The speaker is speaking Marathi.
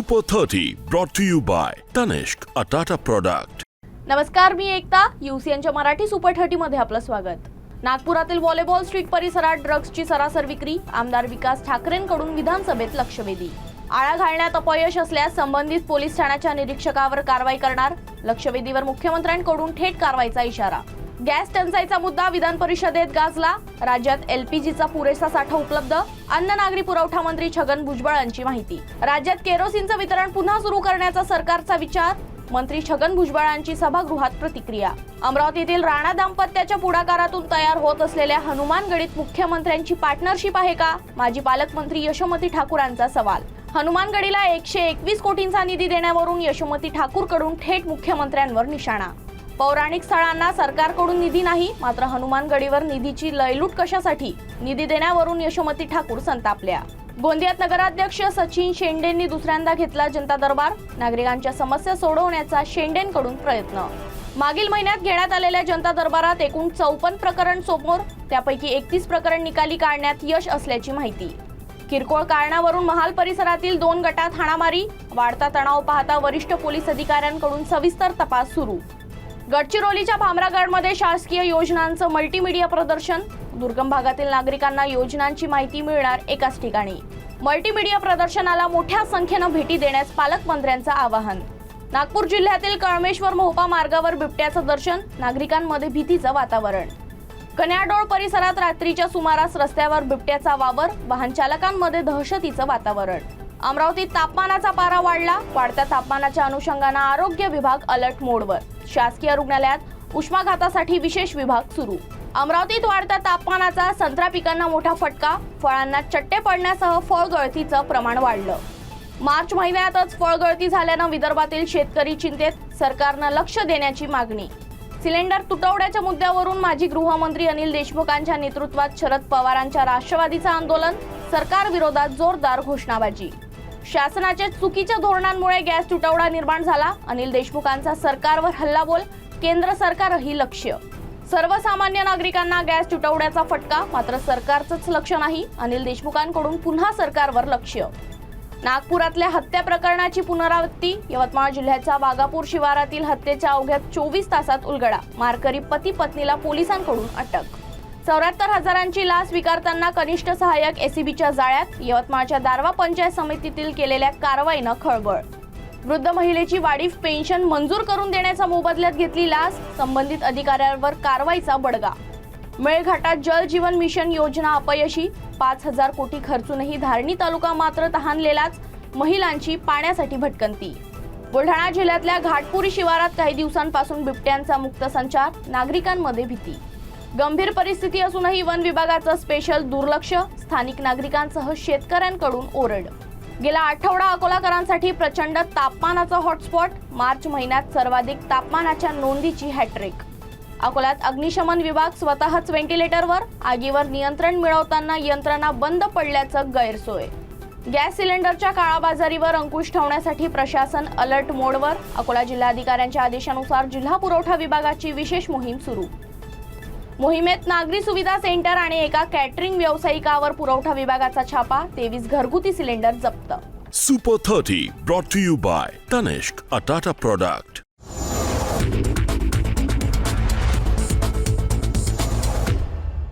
Super 30 brought to you by Tanishq, a Tata product. नमस्कार, मी एकता. यूसीएनच्या मराठी सुपर 30 मध्ये आपलं स्वागत. नागपुरातील व्हॉलीबॉल स्ट्रीट परिसरात ड्रग्सची सरासर विक्री, आमदार विकास ठाकरेंकडून विधानसभेत लक्षवेधी. आळा घालण्यात अपयश असल्यास संबंधित पोलीस ठाण्याच्या निरीक्षकावर कारवाई करणार. लक्षवेधीवर मुख्यमंत्र्यांकडून थेट कारवाईचा इशारा. गॅस टंचाईचा मुद्दा विधान परिषदेत गाजला. राज्यात एलपीजीचा पुरेसा साठा उपलब्ध. अन्न नागरी पुरवठा मंत्री छगन भुजबळांची माहिती. राज्यात केरोसिनचं वितरण पुन्हा सुरू करण्याचा सरकारचा विचार. मंत्री छगन भुजबळांची सभागृहात प्रतिक्रिया. अमरावतीतील राणा दाम्पत्याच्या पुढाकारातून तयार होत असलेल्या हनुमानगडीत मुख्यमंत्र्यांची पार्टनरशिप आहे का? माजी पालकमंत्री यशोमती ठाकूरांचा सवाल. हनुमानगडीला 121 कोटींचा निधी देण्यावरून यशोमती ठाकूरकडून थेट मुख्यमंत्र्यांवर निशाणा. पौराणिक स्थळांना सरकारकडून निधी नाही, मात्र हनुमानगडीवर निधीची लयलूट कशासाठी? निधी देण्यावरून यशोमती ठाकूर संतापल्या. गोंदियात नगराध्यक्ष सचिन शेंडेंनी दुसऱ्यांदा घेतला जनता दरबार. नागरिकांच्या समस्या सोडवण्याचा शेंडेंकडून प्रयत्न. मागील महिन्यात घेण्यात आलेल्या जनता दरबारात एकूण 54 प्रकरण समोर, त्यापैकी 31 प्रकरण निकाली काढण्यात यश असल्याची माहिती. किरकोळ कारणावरून महाल परिसरातील 2 गटात हाणामारी. वाढता तणाव पाहता वरिष्ठ पोलीस अधिकाऱ्यांकडून सविस्तर तपास सुरू. गडचिरोलीच्या भामरागडमध्ये शासकीय योजनांचं मल्टीमीडिया प्रदर्शन. दुर्गम भागातील नागरिकांना योजनांची माहिती मिळणार एकाच ठिकाणी. मल्टीमीडिया प्रदर्शनाला मोठ्या संख्येनं भेटी देण्यास पालकमंत्र्यांचं आवाहन. नागपूर जिल्ह्यातील कळमेश्वर मोहोपा मार्गावर बिबट्याचं दर्शन. नागरिकांमध्ये भीतीचं वातावरण. कन्याडोळ परिसरात रात्रीच्या सुमारास रस्त्यावर बिबट्याचा वावर. वाहन चालकांमध्ये दहशतीचं वातावरण. अमरावतीत तापमानाचा पारा वाढला. वाढत्या तापमानाच्या अनुषंगाने आरोग्य विभाग अलर्ट मोडवर. शासकीय रुग्णालयात उष्माघातासाठी विशेष विभाग सुरू. अमरावतीत वाढत्या तापमानाचा संत्रा पिकांना मोठा फटका. फळांना चट्टे पडण्यासह फळगळतीचं प्रमाण वाढलं. मार्च महिन्यातच फळगळती झाल्यानं विदर्भातील शेतकरी चिंतेत. सरकारनं लक्ष देण्याची मागणी. सिलेंडर तुटवड्याच्या मुद्द्यावरून माजी गृहमंत्री अनिल देशमुखांच्या नेतृत्वात शरद पवारांच्या राष्ट्रवादीचं आंदोलन. सरकार विरोधात जोरदार घोषणाबाजी. शासनाच्या चुकीच्या धोरणांमुळे गॅस तुटवडा निर्माण झाला. अनिल देशमुखांचा सरकारवर हल्लाबोल. केंद्र सरकारही लक्ष. सर्वसामान्य नागरिकांना गॅस तुटवड्याचा फटका, मात्र सरकारचंच लक्ष नाही. अनिल देशमुखांकडून पुन्हा सरकारवर लक्ष. नागपुरातल्या हत्या प्रकरणाची पुनरावृत्ती. यवतमाळ जिल्ह्याच्या वाघापूर शिवारातील हत्येच्या अवघ्या 24 तासात उलगडा. मारकरी पती पत्नीला पोलिसांकडून अटक. 74,000ची लाच स्वीकारताना कनिष्ठ सहाय्यक एसीबीच्या जाळ्यात. यवतमाळच्या दारवा पंचायत समितीतील केलेल्या कारवाईनं खळबळ. वृद्ध महिलेची वाढीव पेन्शन मंजूर करून देण्याचा मोबदल्यात घेतली लाच. संबंधित अधिकाऱ्यांवर कारवाईचा बडगा. मेळघाटात जल जीवन मिशन योजना अपयशी. 5,000 कोटी खर्चूनही धारणी तालुका मात्र तहानलेलाच. महिलांची पाण्यासाठी भटकंती. बुलढाणा जिल्ह्यातल्या घाटपुरी शिवारात काही दिवसांपासून बिबट्यांचा मुक्त संचार. नागरिकांमध्ये भीती. गंभीर परिस्थिती असूनही वन विभागाचं स्पेशल दुर्लक्ष. स्थानिक नागरिकांसह शेतकऱ्यांकडून ओरड. गेला आठवडा अकोलाकरांसाठी प्रचंड तापमानाचा हॉटस्पॉट. मार्च महिन्यात सर्वाधिक तापमानाच्या नोंदीची हॅट्रिक. अकोल्यात अग्निशमन विभाग स्वतःच व्हेंटिलेटरवर. आगीवर नियंत्रण मिळवताना यंत्रणा बंद पडल्याचं गैरसोय. गॅस सिलेंडरच्या काळाबाजारीवर अंकुश ठेवण्यासाठी प्रशासन अलर्ट मोडवर. अकोला जिल्हाधिकाऱ्यांच्या आदेशानुसार जिल्हा पुरवठा विभागाची विशेष मोहीम सुरू. मोहिमेत नागरी सुविधा सेंटर आणि एका कॅटरिंग व्यावसायिकावर पुरवठा विभागाचा छापा. 23 घरगुती सिलेंडर जप्त. Super 30 brought to you by Tanishq, a Tata product.